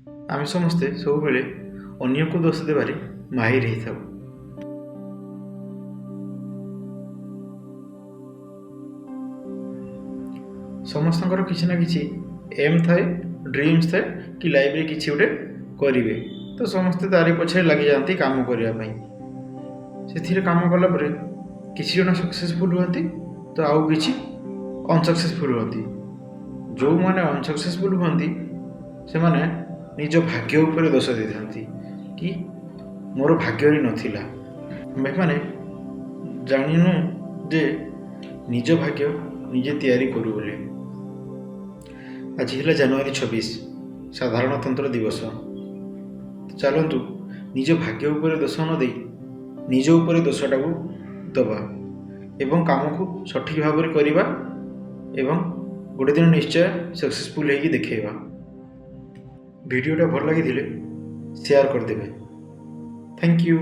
आम समस्ते सब बेले अन्य को दोष देवारे माहिर ही था। समस्त किसी ना किसी एम थाए, ड्रीम्स थाए कि लाइफ रे किसी गोटे करेंगे, तो समस्ते तारी पछे लगी जाती काम करने से काम कला किसी जन सक्सेसफुल हुआ तो आउ किसी अनसक्सेसफुल हुआ। जो मैंने अनसक्सेसफुल हुआ से माने निज भाग्य उपर दोष दे था कि मोर भाग्य नथिला। मैंने जानिनु जे निज भाग्य निजे तैयारी करू बोले। आज है जनवरी 26 साधारणतंत्र दिवस। तो चलतु निज भाग्य उपर दोष न दे निज उपर दोषटा को दबा एवं काम को सठिक भाव में करवा एवं गोटे दिन निश्चय सक्सेसफुल होगी देखा। वीडियोटा भल लगी शेयर करदे। Thank you.